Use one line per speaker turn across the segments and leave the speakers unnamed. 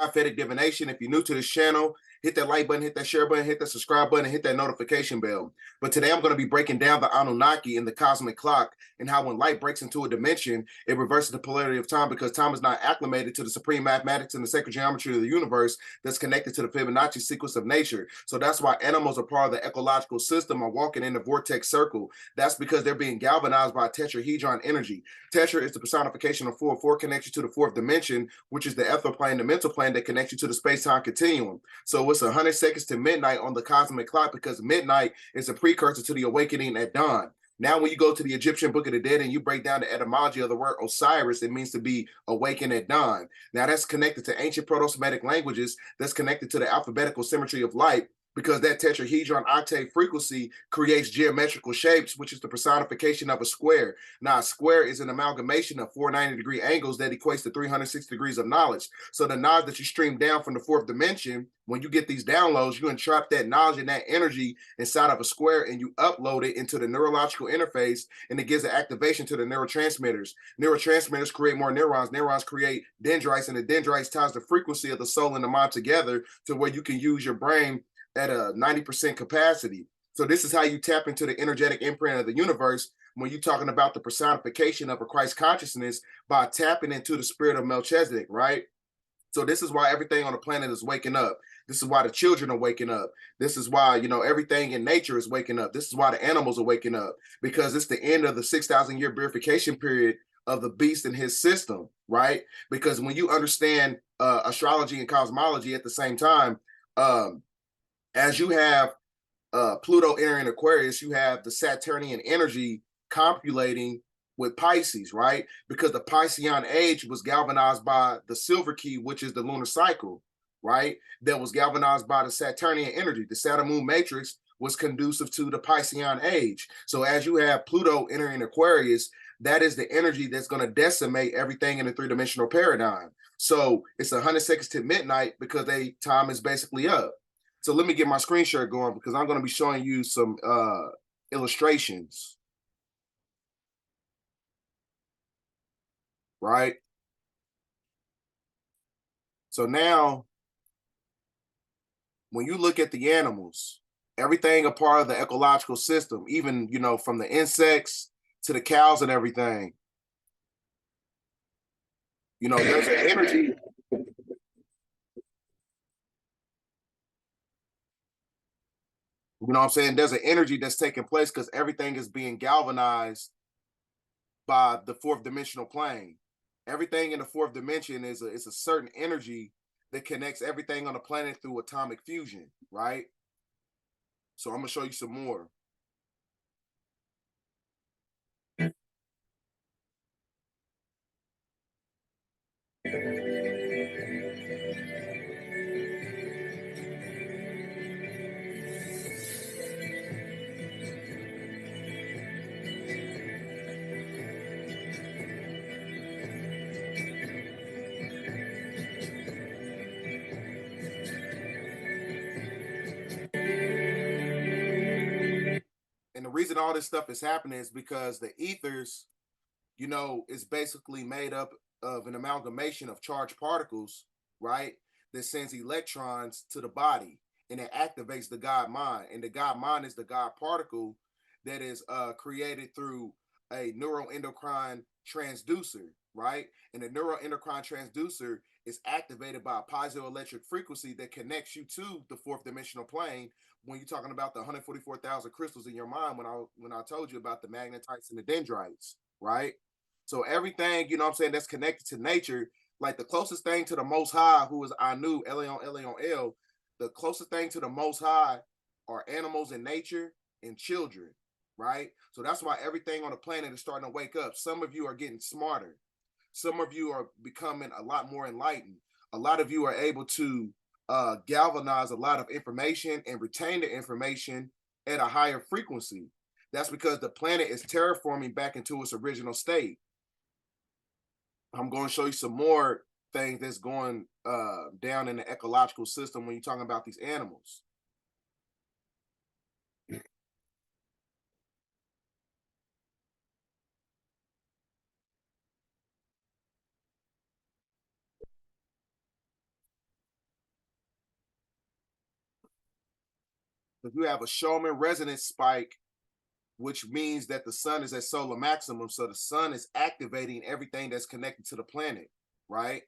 prophetic divination. If you're new to this channel, hit that like button, hit that share button, hit that subscribe button, and hit that notification bell. But today I'm going to be breaking down the Anunnaki and the cosmic clock, and how when light breaks into a dimension, it reverses the polarity of time, because time is not acclimated to the supreme mathematics and the sacred geometry of the universe that's connected to the Fibonacci sequence of nature. So that's why animals are part of the ecological system, are walking in the vortex circle. That's because they're being galvanized by tetrahedron energy. Tetra is the personification of four. Four connects you to the fourth dimension, which is the ethereal plane, the mental plane that connects you to the space-time continuum. So it's 100 seconds to midnight on the cosmic clock, because midnight is a precursor to the awakening at dawn. Now, when you go to the Egyptian Book of the Dead and you break down the etymology of the word Osiris, it means to be awakened at dawn. Now, that's connected to ancient Proto-Semitic languages, that's connected to the alphabetical symmetry of light, because that tetrahedron octave frequency creates geometrical shapes, which is the personification of a square. Now, a square is an amalgamation of 490-degree angles that equates to 360 degrees of knowledge. So the knowledge that you stream down from the fourth dimension, when you get these downloads, you entrap that knowledge and that energy inside of a square, and you upload it into the neurological interface, and it gives an activation to the neurotransmitters. Neurotransmitters create more neurons. Neurons create dendrites, and the dendrites ties the frequency of the soul and the mind together to where you can use your brain at a 90% capacity. So this is how you tap into the energetic imprint of the universe when you're talking about the personification of a Christ consciousness, by tapping into the spirit of Melchizedek, right? So this is why everything on the planet is waking up. This is why the children are waking up. This is why, everything in nature is waking up. This is why the animals are waking up, because it's the end of the 6,000-year purification period of the beast and his system, right? Because when you understand astrology and cosmology at the same time, as you have Pluto entering Aquarius, you have the Saturnian energy copulating with Pisces, right? Because the Piscean age was galvanized by the silver key, which is the lunar cycle, right? That was galvanized by the Saturnian energy. The Saturn moon matrix was conducive to the Piscean age. So as you have Pluto entering Aquarius, that is the energy that's going to decimate everything in the three-dimensional paradigm. So it's 100 seconds to midnight, because time is basically up. So let me get my screen share going, because I'm going to be showing you some illustrations, right? So now, when you look at the animals, everything a part of the ecological system, even, from the insects to the cows and everything, there's an energy. You know what I'm saying? There's an energy that's taking place, because everything is being galvanized by the fourth dimensional plane. Everything in the fourth dimension is a certain energy that connects everything on the planet through atomic fusion, right? So I'm gonna show you some more. And the reason all this stuff is happening is because the ethers, is basically made up of an amalgamation of charged particles, right? That sends electrons to the body, and it activates the God mind. And the God mind is the God particle that is created through a neuroendocrine transducer, right? And the neuroendocrine transducer is activated by a piezoelectric frequency that connects you to the fourth dimensional plane. When you're talking about the 144,000 crystals in your mind, when I told you about the magnetites and the dendrites, right? So everything, that's connected to nature, like the closest thing to the Most High, who is Anu, L, the closest thing to the Most High are animals in nature and children, right? So that's why everything on the planet is starting to wake up. Some of you are getting smarter. Some of you are becoming a lot more enlightened. A lot of you are able to galvanize a lot of information and retain the information at a higher frequency. That's because the planet is terraforming back into its original state. I'm going to show you some more things that's going down in the ecological system when you're talking about these animals. If you have a Schumann resonance spike, which means that the sun is at solar maximum, so the sun is activating everything that's connected to the planet, right?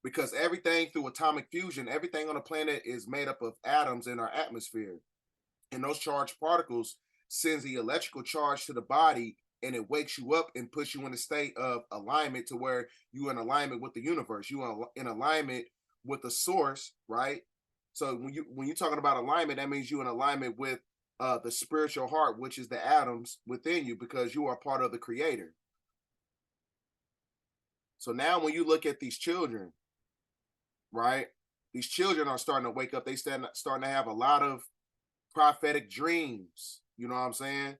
Because everything through atomic fusion, everything on the planet is made up of atoms in our atmosphere. And those charged particles sends the electrical charge to the body, and it wakes you up and puts you in a state of alignment to where you're in alignment with the universe. You are in alignment with the source, right? So when you're talking about alignment, that means you're in alignment with the spiritual heart, which is the atoms within you, because you are part of the creator. So now when you look at these children, right, these children are starting to wake up. They starting to have a lot of prophetic dreams. You know what I'm saying?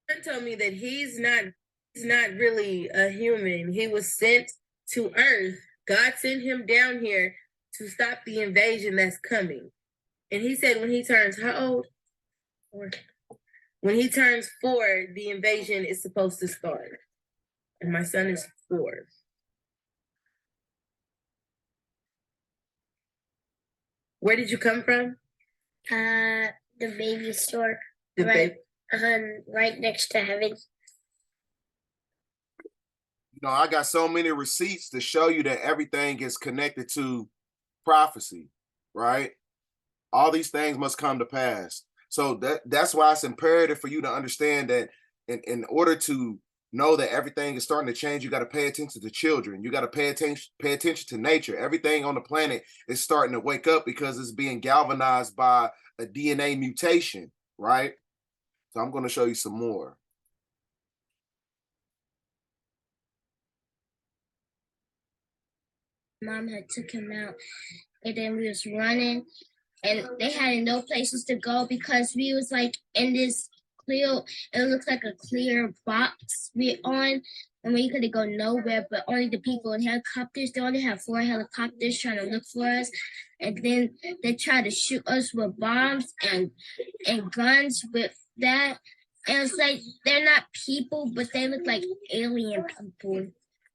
Friend told me that he's not really a human. He was sent to Earth. God sent him down here to stop the invasion that's coming. And he said when he turns how old? When he turns 4, the invasion is supposed to start. And my son is 4. Where did you come from?
The baby store.
The
Right next to heaven.
You know, I got so many receipts to show you that everything is connected to prophecy, right? All these things must come to pass. So that's why it's imperative for you to understand that in order to know that everything is starting to change, you got to pay attention to children. You got to pay attention to nature. Everything on the planet is starting to wake up because it's being galvanized by a DNA mutation, right? So I'm going to show you some more.
Mom had took him out, and then we was running, and they had no places to go because we was like in this clear. It looks like a clear box we on, and we couldn't go nowhere. But only the people in helicopters. They only have 4 helicopters trying to look for us, and then they tried to shoot us with bombs and guns with that. And it's like they're not people, but they look like alien people.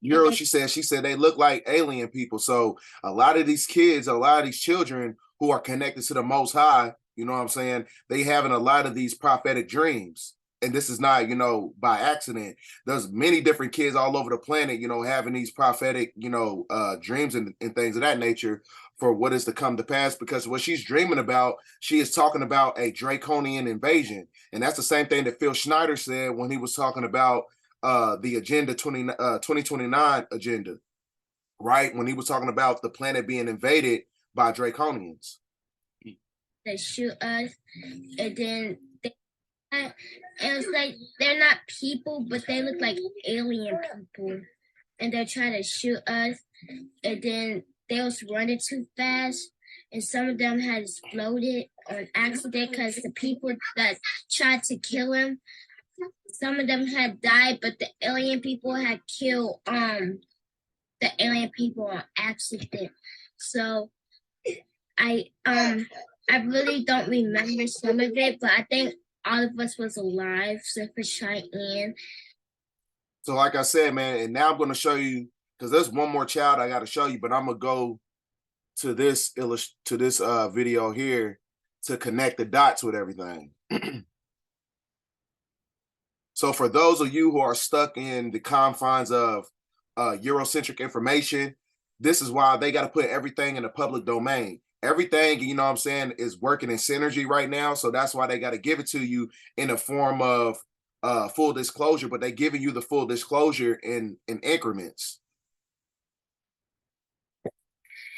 You heard what she said? She said they look like alien people. So a lot of these kids, a lot of these children who are connected to the Most High, you know what I'm saying? They having a lot of these prophetic dreams. And this is not, you know, by accident. There's many different kids all over the planet, you know, having these prophetic, you know, dreams and things of that nature for what is to come to pass. Because what she's dreaming about, she is talking about a draconian invasion. And that's the same thing that Phil Schneider said when he was talking about the agenda 2029 agenda, right? When he was talking about the planet being invaded by draconians.
They shoot us, and then it was like they're not people, but they look like alien people, and they're trying to shoot us, and then they was running too fast, and some of them had exploded on accident because the people that tried to kill him, some of them had died, but the alien people had killed the alien people on accident. So I really don't remember some of it, but I think all of us was alive, except for Cheyenne.
So like I said, man, and now I'm going to show you, because there's one more child I got to show you, but I'm going to go to this video here to connect the dots with everything. So for those of you who are stuck in the confines of Eurocentric information, this is why they got to put everything in the public domain. Everything, you know what I'm saying, is working in synergy right now. So that's why they got to give it to you in a form of full disclosure, but they're giving you the full disclosure in increments.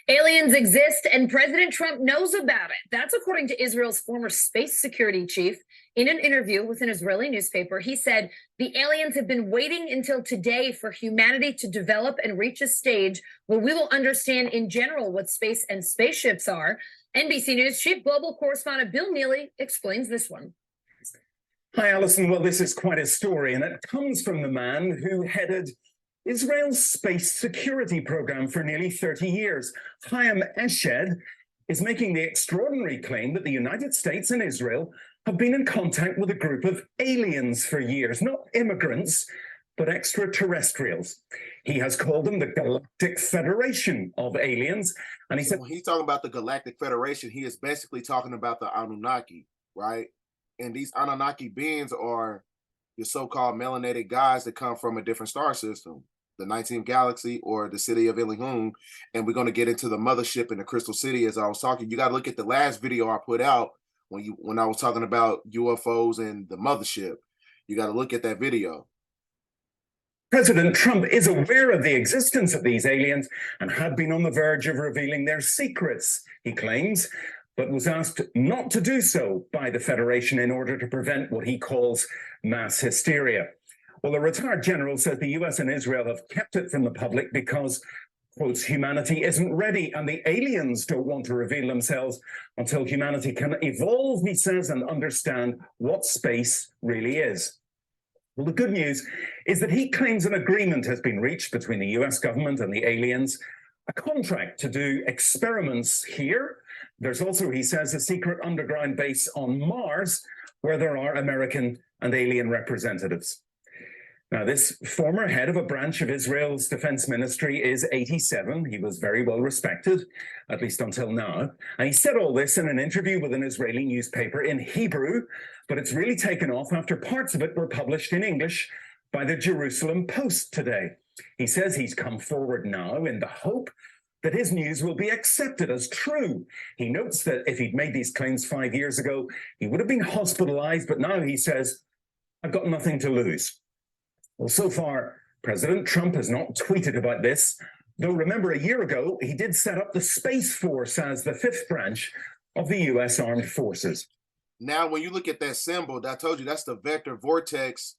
Aliens exist and President Trump knows about it. That's according to Israel's former space security chief. In an interview with an Israeli newspaper, he said the aliens have been waiting until today for humanity to develop and reach a stage where we will understand in general what space and spaceships are. NBC News chief global correspondent Bill Neely explains this one.
Hi, Alison. Well, this is quite a story, and it comes from the man who headed Israel's space security program for nearly 30 years. Chaim Eshed is making the extraordinary claim that the United States and Israel have been in contact with a group of aliens for years, not immigrants, but extraterrestrials. He has called them the Galactic Federation of Aliens. And he
So
said,
when he's talking about the Galactic Federation, he is basically talking about the Anunnaki, right? And these Anunnaki beings are your so-called melanated guys that come from a different star system, the 19th galaxy or the city of Ilihun. And we're going to get into the mothership in the Crystal City. As I was talking, you got to look at the last video I put out when I was talking about UFOs and the mothership. You got to look at that video.
President Trump is aware of the existence of these aliens and had been on the verge of revealing their secrets, he claims, but was asked not to do so by the Federation in order to prevent what he calls mass hysteria. Well, the retired general says the US and Israel have kept it from the public because, quotes, humanity isn't ready and the aliens don't want to reveal themselves until humanity can evolve, he says, and understand what space really is. Well, the good news is that he claims an agreement has been reached between the US government and the aliens, a contract to do experiments here. There's also, he says, a secret underground base on Mars where there are American and alien representatives. Now, this former head of a branch of Israel's defense ministry is 87. He was very well respected, at least until now. And he said all this in an interview with an Israeli newspaper in Hebrew, but it's really taken off after parts of it were published in English by the Jerusalem Post today. He says he's come forward now in the hope that his news will be accepted as true. He notes that if he'd made these claims 5 years ago, he would have been hospitalized, but now he says, I've got nothing to lose. Well, so far, President Trump has not tweeted about this, though remember a year ago, he did set up the Space Force as the fifth branch of the US Armed Forces.
Now, when you look at that symbol, I told you that's the Vector Vortex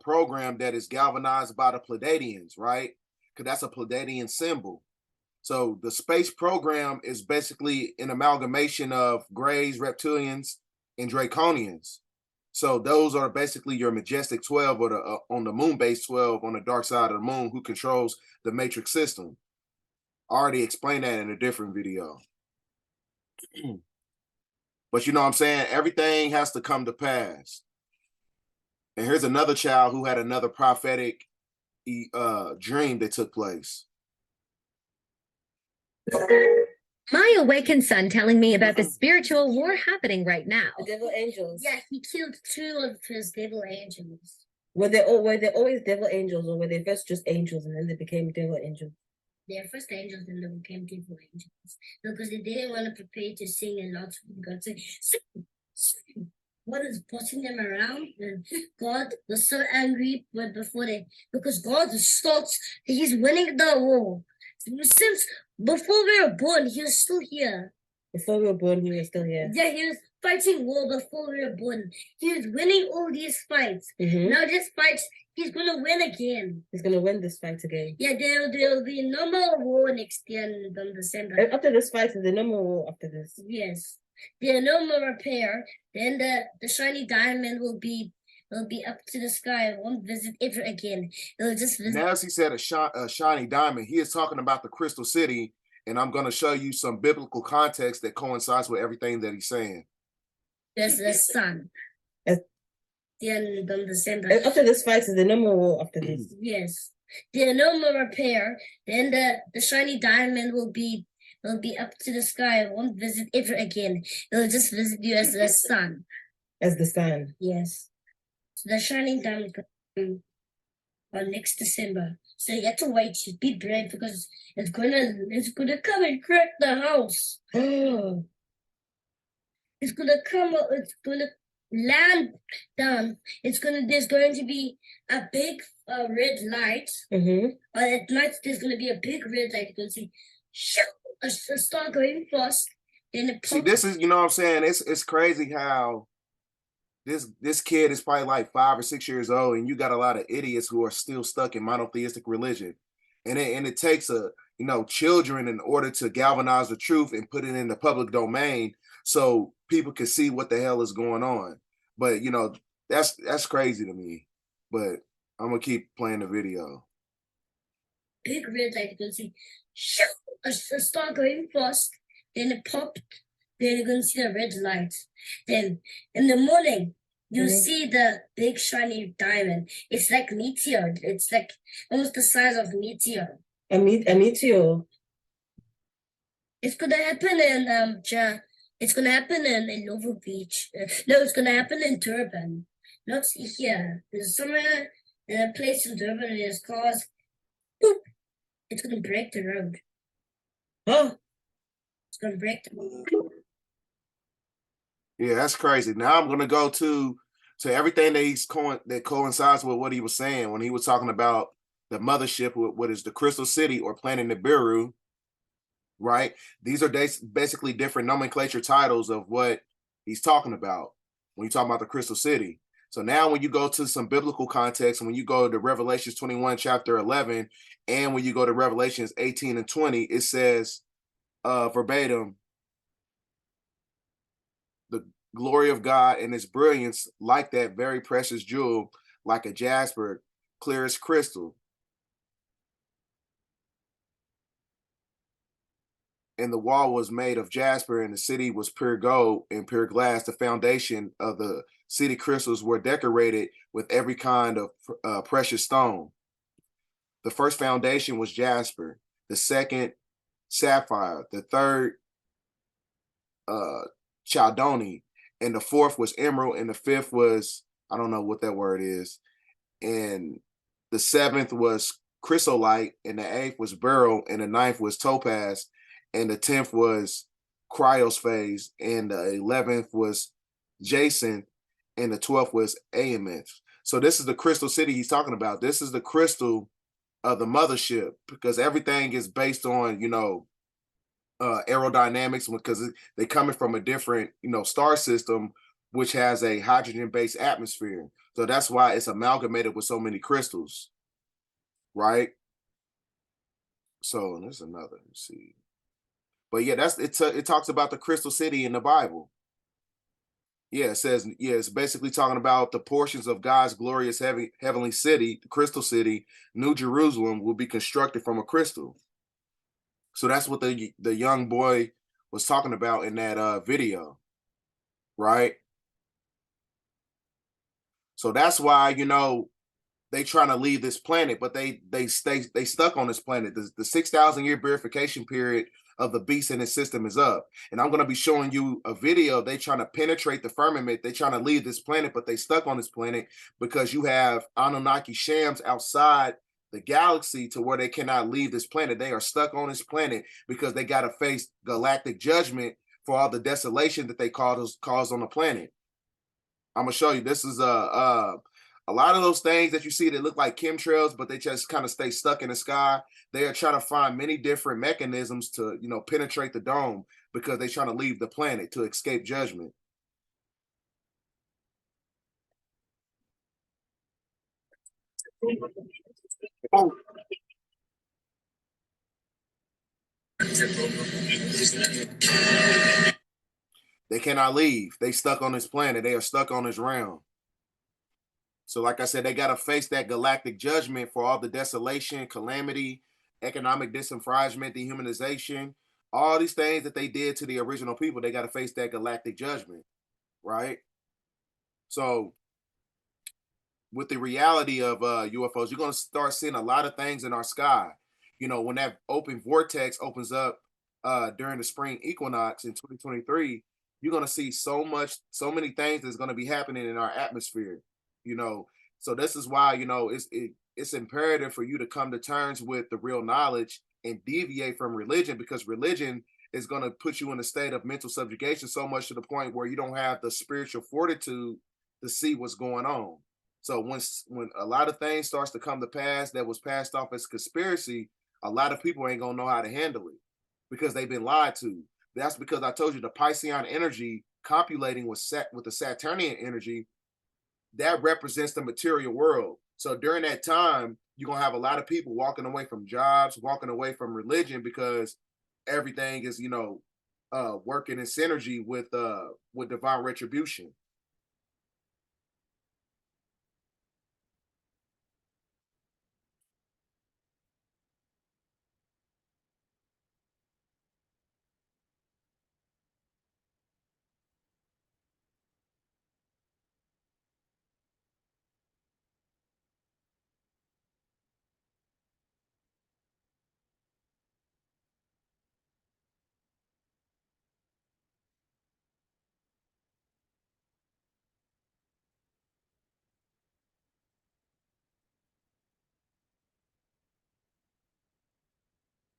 program that is galvanized by the Pleiadians, right? Because that's a Pleiadian symbol. So the space program is basically an amalgamation of Greys, Reptilians, and Draconians. So those are basically your majestic 12 or the on the moon base 12 on the dark side of the moon who controls the matrix system. I already explained that in a different video. But you know what I'm saying? Everything has to come to pass. And here's another child who had another prophetic dream that took place.
My awakened son telling me about the spiritual war happening right now.
The devil angels.
Yeah, he killed 2 of his devil angels.
Were they always devil angels, or were they first just angels and then they became devil angels?
They're first angels and they became devil angels. Because they didn't want to prepare to sing a lot. God said, sing. What is bossing them around? And God was so angry because God starts, he's winning the war. Since before we were born, he was still here.
Before we were born, he was still here.
Yeah, he was fighting war before we were born. He was winning all these fights.
Mm-hmm.
Now this fight, he's gonna win again.
He's gonna win this fight again.
Yeah, there'll be no more war next year in December.
And after this fight, is there no more war after this?
Yes. There's no more repair. Then the shiny diamond will be up to the sky. It won't visit ever again. It'll just visit.
Now, as he said, a shiny diamond, he is talking about the Crystal City, and I'm going to show you some biblical context that coincides with everything that he's saying.
There's the sun.
Yes.
Then December.
And after this fight, is there no more war after this?
Yes. There's no more repair. Then the shiny diamond will be up to the sky. It won't visit ever again. It'll just visit you as the sun.
As the sun.
Yes. So the shining diamond on next December. So you have to wait. Be brave because it's gonna come and crack the house.
Oh.
It's gonna come. It's gonna land down. There's going to be a big red light.
Mm-hmm.
At night there's gonna be a big red light. You can see, a star going fast. Then it
See, this is, you know what I'm saying? It's crazy how this kid is probably like 5 or 6 years old, and you got a lot of idiots who are still stuck in monotheistic religion, and it takes children in order to galvanize the truth and put it in the public domain so people can see what the hell is going on. But that's crazy to me. But I'm gonna keep playing the video.
Big red light. You can see, a star going fast. Then it popped. Then you're gonna see the red light. Then in the morning, You see the big shiny diamond. It's like meteor. It's like almost the size of meteor.
A meteor.
It's gonna happen in it's gonna happen in Nova Beach. No, it's gonna happen in Durban. Not here. There's somewhere in a place in Durban and it's called boop. It's gonna break the road.
Oh,
It's gonna break the road.
Yeah, that's crazy. Now I'm gonna go to everything that coincides with what he was saying when he was talking about the mothership, what is the Crystal City or Planet Nibiru, right? These are basically different nomenclature titles of what he's talking about when you talk about the Crystal City. So now when you go to some biblical context, when you go to Revelations 21, chapter 11, and when you go to Revelations 18 and 20, it says verbatim, the glory of God and its brilliance like that very precious jewel, like a jasper, clear as crystal. And the wall was made of jasper, and the city was pure gold and pure glass. The foundation of the city crystals were decorated with every kind of precious stone. The first foundation was jasper, the second sapphire, the third chaldony, and the fourth was emerald, and the fifth was, I don't know what that word is, and the seventh was chrysolite, and the eighth was beryl, and the ninth was topaz, and the 10th was cryosphase, and the 11th was jacinth, and the 12th was amethyst. So this is the crystal city he's talking about. This is the crystal of the mothership, because everything is based on, aerodynamics, because they're coming from a different, star system, which has a hydrogen-based atmosphere. So that's why it's amalgamated with so many crystals, right? So there's another, let's see. But yeah, it talks about the crystal city in the Bible. Yeah, it says, it's basically talking about the portions of God's glorious heavenly city, the crystal city, New Jerusalem, will be constructed from a crystal. So that's what the young boy was talking about in that video, right? So that's why, they trying to leave this planet, but they stuck on this planet. The 6,000-year purification period of the beast and its system is up. And I'm going to be showing you a video. They trying to penetrate the firmament. They trying to leave this planet, but they stuck on this planet because you have Anunnaki shams outside the galaxy to where they cannot leave this planet. They are stuck on this planet because they got to face galactic judgment for all the desolation that they caused on the planet. I'm gonna show you. This is a lot of those things that you see that look like chemtrails, but they just kind of stay stuck in the sky. They are trying to find many different mechanisms to, penetrate the dome because they're trying to leave the planet to escape judgment. Oh. They cannot leave. They stuck on this planet. They are stuck on this realm. So like I said, they got to face that galactic judgment for all the desolation, calamity, economic disenfranchisement, dehumanization, all these things that they did to the original people. They got to face that galactic judgment, right? So with the reality of UFOs, you're going to start seeing a lot of things in our sky. When that open vortex opens up during the spring equinox in 2023, you're going to see so many things that's going to be happening in our atmosphere. So this is why it's imperative for you to come to terms with the real knowledge and deviate from religion, because religion is going to put you in a state of mental subjugation so much to the point where you don't have the spiritual fortitude to see what's going on. So when a lot of things starts to come to pass that was passed off as conspiracy, a lot of people ain't gonna know how to handle it because they've been lied to. That's because I told you the Piscean energy copulating with the Saturnian energy, that represents the material world. So during that time, you're gonna have a lot of people walking away from jobs, walking away from religion, because everything is, working in synergy with divine retribution.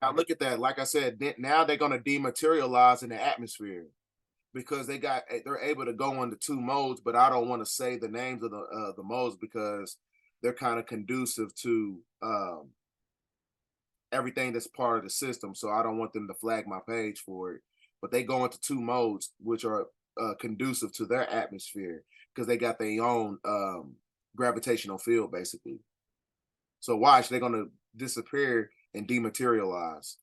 Now look at that. Like I said, now they're going to dematerialize in the atmosphere because they're able to go into two modes. But I don't want to say the names of the modes because they're kind of conducive to everything that's part of the system. So I don't want them to flag my page for it. But they go into two modes which are conducive to their atmosphere because they got their own gravitational field basically. So watch, they're going to disappear and dematerialize.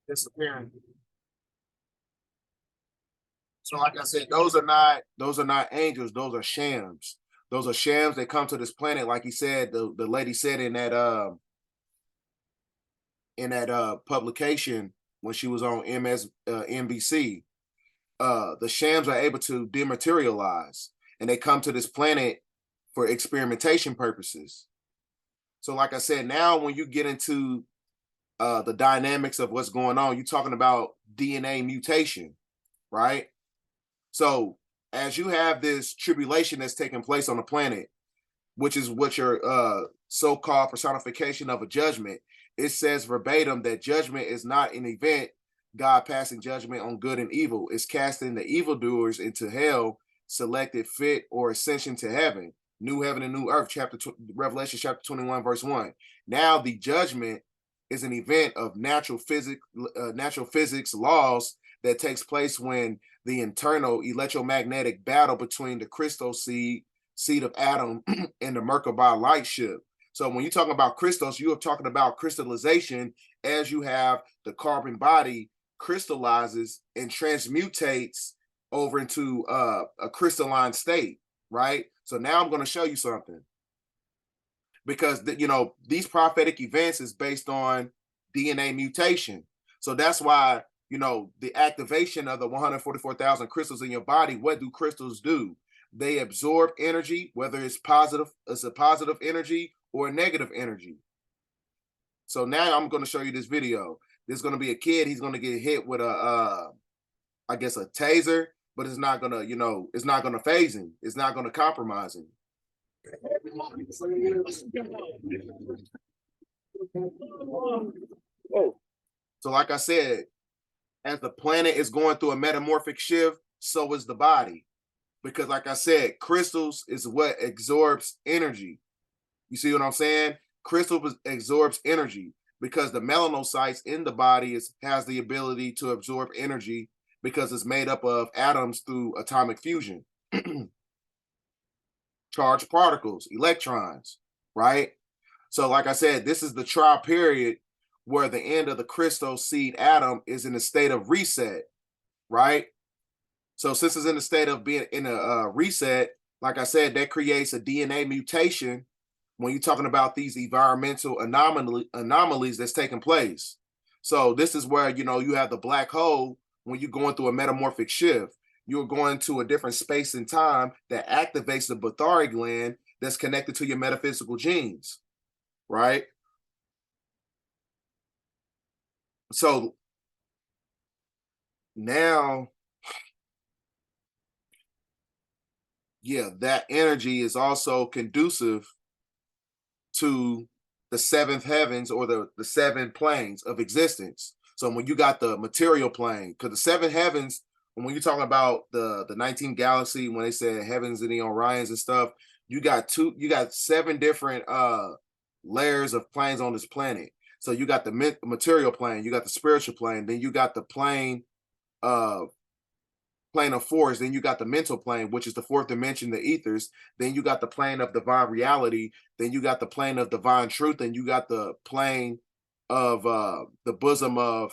Disappearing. So like I said, those are not angels, those are shams. Those are shams that come to this planet, like he said, the lady said in that publication when she was on NBC. The shams are able to dematerialize and they come to this planet for experimentation purposes. So like I said, now when you get into the dynamics of what's going on, you're talking about DNA mutation, right? So as you have this tribulation that's taking place on the planet, which is what your so-called personification of a judgment, it says verbatim that judgment is not an event, God passing judgment on good and evil. It's casting the evildoers into hell, selected fit or ascension to heaven, new heaven and new earth, Revelation chapter 21, verse 1. Now the judgment is an event of natural physics laws that takes place when the internal electromagnetic battle between the Christos seed of Adam and the Merkabah light ship. So when you're talking about Christos, you are talking about crystallization as you have the carbon body crystallizes and transmutates over into a crystalline state, right? So now I'm going to show you something because these prophetic events is based on DNA mutation. So that's why the activation of the 144,000 crystals in your body. What do crystals do? They absorb energy, whether it's a positive energy or a negative energy. So now I'm going to show you this video. There's going to be a kid. He's going to get hit with I guess a taser, but it's not going to, it's not going to phase him. It's not going to compromise him. So like I said, as the planet is going through a metamorphic shift, so is the body. Because like I said, crystals is what absorbs energy. You see what I'm saying? Crystal absorbs energy because the melanocytes in the body has the ability to absorb energy because it's made up of atoms through atomic fusion. Charged particles, electrons, right? So like I said, this is the trial period where the end of the crystal seed atom is in a state of reset, right? So since it's in the state of being in a reset, like I said, that creates a DNA mutation when you're talking about these environmental anomalies that's taking place. So this is where, you have the black hole when you're going through a metamorphic shift. You're going to a different space and time that activates the Bathari gland that's connected to your metaphysical genes, right? So now, yeah, that energy is also conducive to the seventh heavens or the seven planes of existence. So when you got the material plane, because the seven heavens, when you're talking about the 19th galaxy, when they said heavens and the Orions and stuff, you got seven different layers of planes on this planet. So you got the material plane, you got the spiritual plane, then you got the plane of force, then you got the mental plane, which is the fourth dimension, the ethers, then you got the plane of divine reality, then you got the plane of divine truth, and you got the plane of the bosom of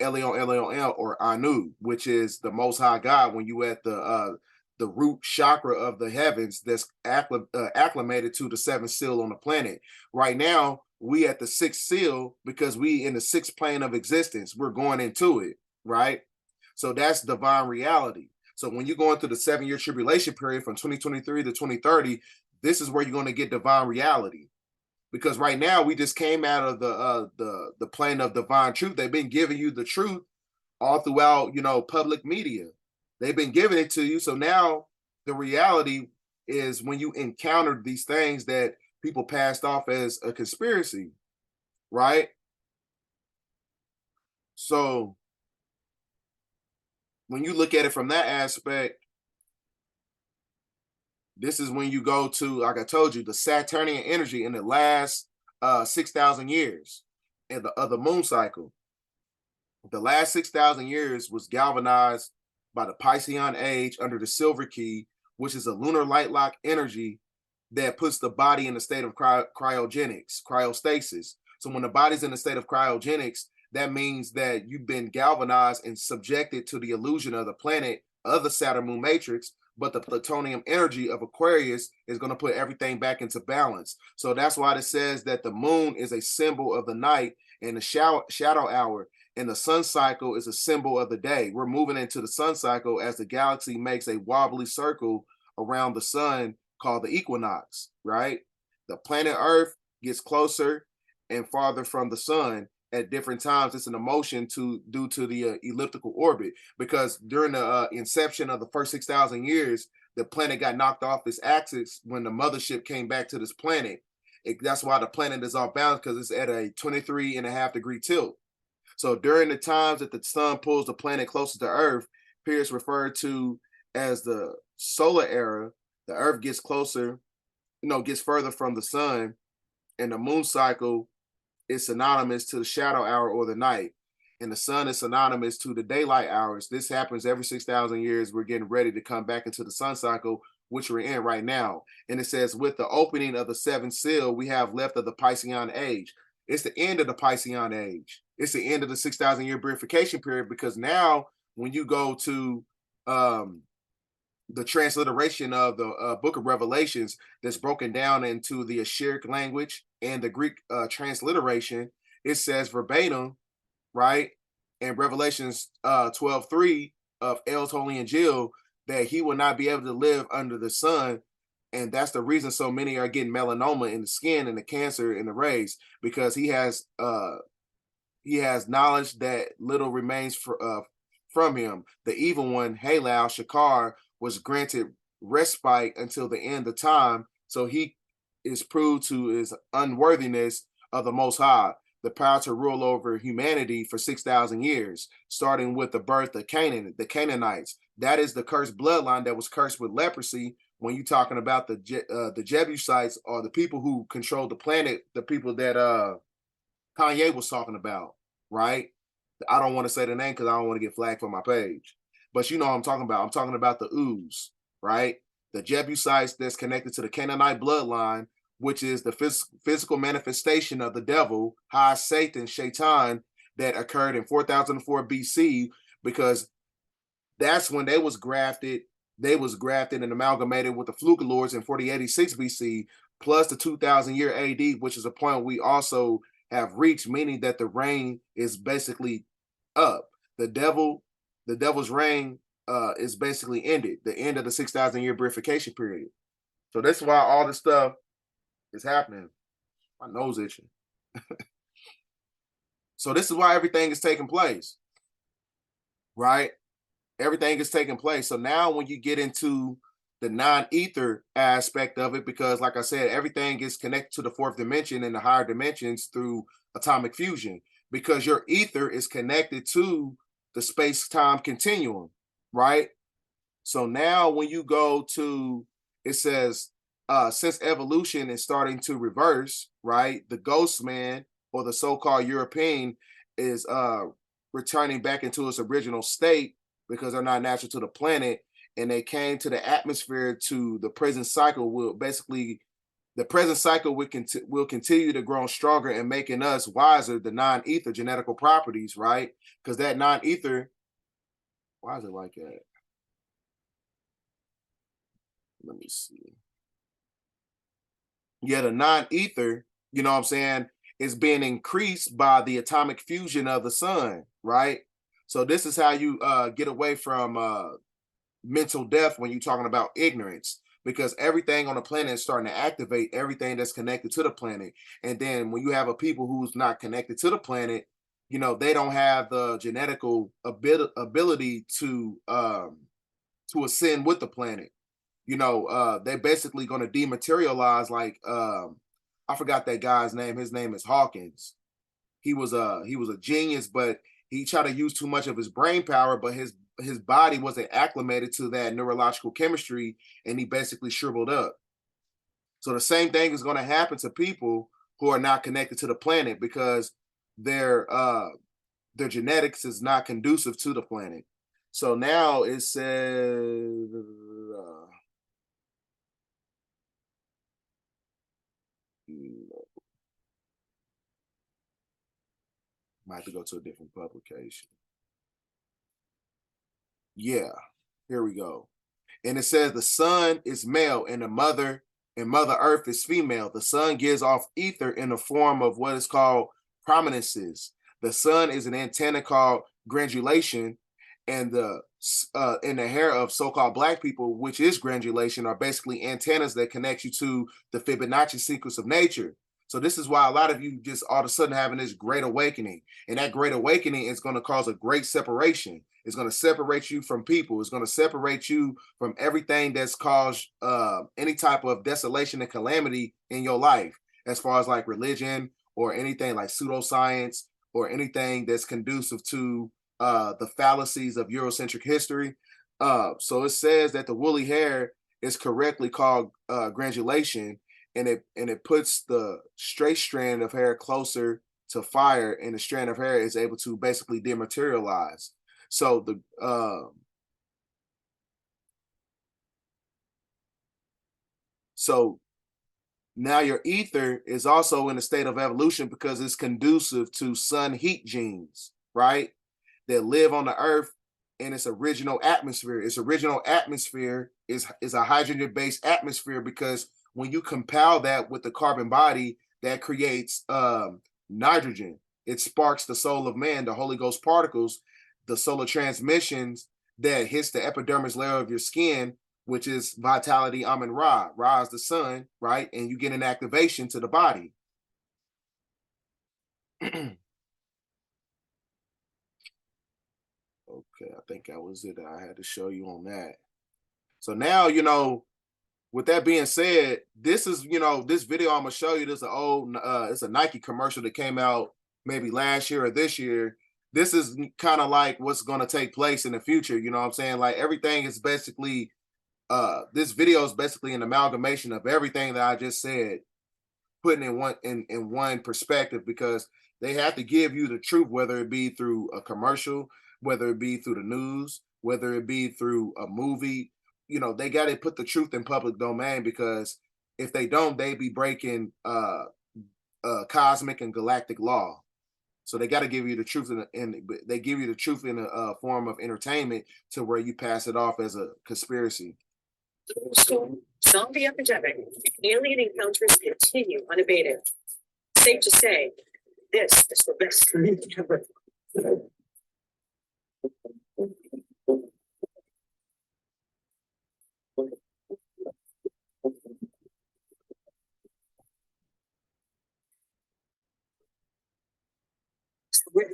Elion Elion or Anu, which is the Most High God. When you at the root chakra of the heavens, that's acclimated to the seventh seal on the planet. Right now, we at the sixth seal because we in the sixth plane of existence. We're going into it, right? So that's divine reality. So when you go into the 7-year tribulation period from 2023 to 2030, this is where you're going to get divine reality. Because right now we just came out of the plane of divine truth. They've been giving you the truth all throughout, public media. They've been giving it to you. So now the reality is when you encounter these things that people passed off as a conspiracy, right? So when you look at it from that aspect, this is when you go to, like I told you, the Saturnian energy in the last 6,000 years of the moon cycle. The last 6,000 years was galvanized by the Piscean age under the silver key, which is a lunar light lock energy that puts the body in a state of cryogenics, cryostasis. So when the body's in a state of cryogenics, that means that you've been galvanized and subjected to the illusion of the planet of the Saturn moon matrix, but the plutonium energy of Aquarius is going to put everything back into balance. So that's why it says that the moon is a symbol of the night and the shadow hour, and the sun cycle is a symbol of the day. We're moving into the sun cycle as the galaxy makes a wobbly circle around the sun called the equinox, right? The planet Earth gets closer and farther from the sun at different times. It's an emotion due to the elliptical orbit, because during the inception of the first 6,000 years, the planet got knocked off its axis when the mothership came back to this planet. That's why the planet is off balance, because it's at a 23.5-degree tilt. So during the times that the sun pulls the planet closer to Earth, periods referred to as the solar era, the Earth gets closer, gets further from the sun, and the moon cycle is synonymous to the shadow hour or the night, and the sun is synonymous to the daylight hours. This happens every 6,000 years. We're getting ready to come back into the sun cycle, which we're in right now. And it says, with the opening of the seventh seal, we have left of the Piscean age. It's the end of the Piscean age. It's the end of the 6,000-year purification period, because now when you go to the transliteration of the book of Revelations, that's broken down into the Assyric language and the Greek transliteration, it says verbatim, right, in Revelations 12:3 of El's Holy Angel, that he will not be able to live under the sun. And that's the reason so many are getting melanoma in the skin and the cancer in the rays, because he has knowledge that little remains from him. The evil one, Halal Shakar, was granted respite until the end of time, so he is proved to his unworthiness of the Most High, the power to rule over humanity for 6,000 years, starting with the birth of Canaan, the Canaanites. That is the cursed bloodline that was cursed with leprosy. When you're talking about the Jebusites, or the people who control the planet, the people that Kanye was talking about, right? I don't want to say the name because I don't want to get flagged for my page. But you know what I'm talking about. I'm talking about the Uz, right? The Jebusites that's connected to the Canaanite bloodline, which is the physical manifestation of the devil, high Satan, Shaitan, that occurred in 4004 BC, because that's when they was grafted and amalgamated with the Flugelords in 4086 BC, plus the 2000-year AD, which is a point we also have reached, meaning that the reign is basically up. The devil's reign is basically ended, the end of the 6,000-year purification period. So that's why all this stuff is happening. My nose itching. So this is why everything is taking place, right? Everything is taking place. So now when you get into the non-ether aspect of it, because like I said, everything is connected to the fourth dimension and the higher dimensions through atomic fusion, because your ether is connected to the space-time continuum, right? So now when you go to, it says, since evolution is starting to reverse, right, the ghost man, or the so-called European, is returning back into its original state, because they're not natural to the planet, and they came to the atmosphere, to the present cycle, will basically The present cycle will continue to grow stronger and making us wiser, the non-ether genetical properties, right? Because that non-ether, why is it like that? Let me see. Yeah, the non-ether, you know what I'm saying, is being increased by the atomic fusion of the sun, right? So this is how you get away from mental death when you're talking about ignorance, because everything on the planet is starting to activate everything that's connected to the planet. And then when you have a people who's not connected to the planet, you know, they don't have the genetical ability to ascend with the planet. You know, they're basically going to dematerialize. Like I forgot that guy's name. His name is Hawkins. He was a genius, but he tried to use too much of his brain power, but his body wasn't acclimated to that neurological chemistry, and he basically shriveled up. So the same thing is going to happen to people who are not connected to the planet, because their genetics is not conducive to the planet. So now it says might have to go to a different publication. Yeah, here we go. And it says the sun is male and Mother Earth is female. The sun gives off ether in the form of what is called prominences. The sun is an antenna called granulation, and the in the hair of so-called black people, which is granulation, are basically antennas that connect you to the Fibonacci sequence of nature. So this is why a lot of you just all of a sudden having this great awakening, and that great awakening is going to cause a great separation. It's going to separate you from people. It's going to separate you from everything that's caused any type of desolation and calamity in your life, as far as like religion or anything like pseudoscience or anything that's conducive to the fallacies of Eurocentric history. So it says that the woolly hair is correctly called granulation, and it puts the straight strand of hair closer to fire, and the strand of hair is able to basically dematerialize. So so now your ether is also in a state of evolution because it's conducive to sun heat genes, right? That live on the earth in its original atmosphere. Its original atmosphere is a hydrogen-based atmosphere, because when you compile that with the carbon body, that creates nitrogen. It sparks the soul of man, the Holy Ghost particles, the solar transmissions that hits the epidermis layer of your skin, which is vitality Amun Ra. Ra is the sun, right? And you get an activation to the body. Okay, I think that was it that I had to show you on that. So now, you know, with that being said, this is, you know, this video I'm gonna show you, this is an old it's a Nike commercial that came out maybe last year or this year. This is kind of like what's going to take place in the future, you know what I'm saying? Like everything is basically this video is basically an amalgamation of everything that I just said, putting in one perspective, because they have to give you the truth, whether it be through a commercial, whether it be through the news, whether it be through a movie. You know, they got to put the truth in public domain, because if they don't, they be breaking cosmic and galactic law. So they got to give you the truth, they give you the truth in a form of entertainment, to where you pass it off as a conspiracy.
Zombie epidemic. Alien encounters continue unabated. Safe to say, this is the best thing ever.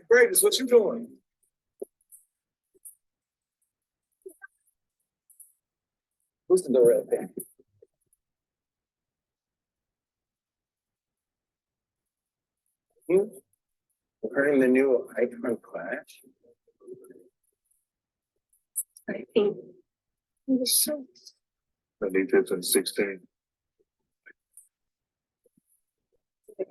Braves, what you doing? Who's the real thing? Wearing the new icon clash. I think it was so. I think that's in 16. Okay.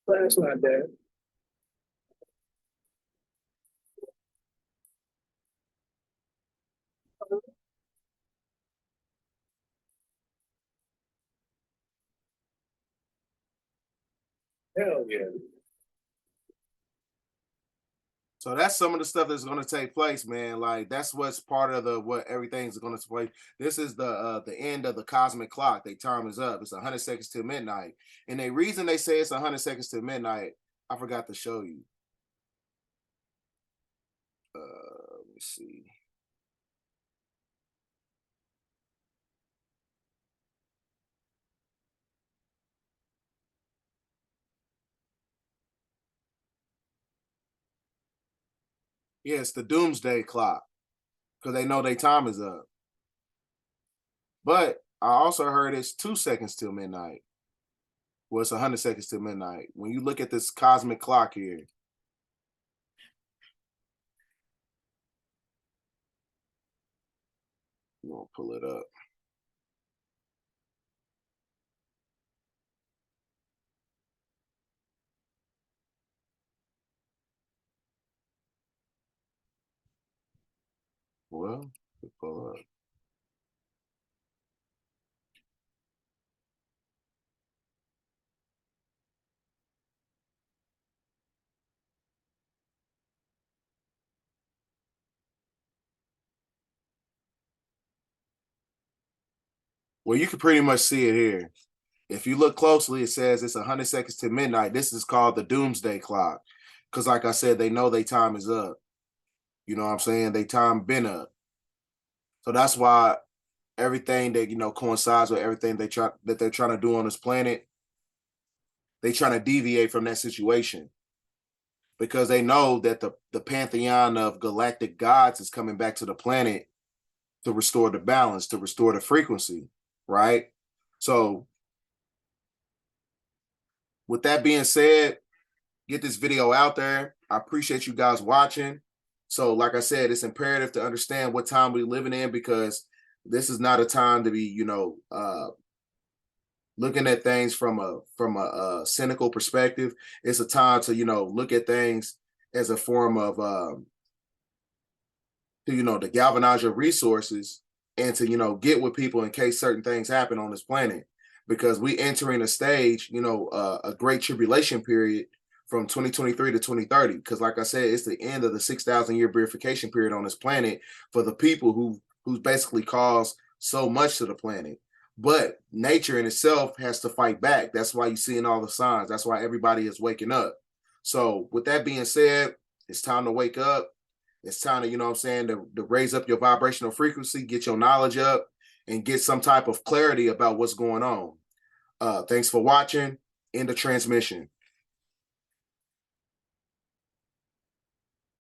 But that's not bad.
Hell yeah.
So that's some of the stuff that's going to take place, man. Like that's what's part of the what everything's going to play. This is the end of the cosmic clock. Their time is up. It's 100 seconds to midnight, and the reason they say it's 100 seconds to midnight, I forgot to show you. Let me see. Yeah, it's the doomsday clock because they know their time is up. But I also heard it's 2 seconds till midnight. Well, it's 100 seconds till midnight. When you look at this cosmic clock here, you want to pull it up. Well, pull up. Well, you can pretty much see it here. If you look closely, it says it's 100 seconds to midnight. This is called the doomsday clock. Because like I said, they know their time is up. You know what I'm saying? Their time been up. So that's why everything that, coincides with everything they're trying to do on this planet, they trying to deviate from that situation. Because they know that the pantheon of galactic gods is coming back to the planet to restore the balance, to restore the frequency, right? So with that being said, get this video out there. I appreciate you guys watching. So like I said, it's imperative to understand what time we're living in because this is not a time to be, looking at things from a cynical perspective. It's a time to, look at things as a form of, to galvanize your resources and to, get with people in case certain things happen on this planet. Because we entering a stage, a great tribulation period from 2023 to 2030. Because like I said, it's the end of the 6,000 year purification period on this planet for the people who's basically caused so much to the planet. But nature in itself has to fight back. That's why you're seeing all the signs. That's why everybody is waking up. So with that being said, it's time to wake up. It's time to, to raise up your vibrational frequency, get your knowledge up, and get some type of clarity about what's going on. Thanks for watching. End the transmission.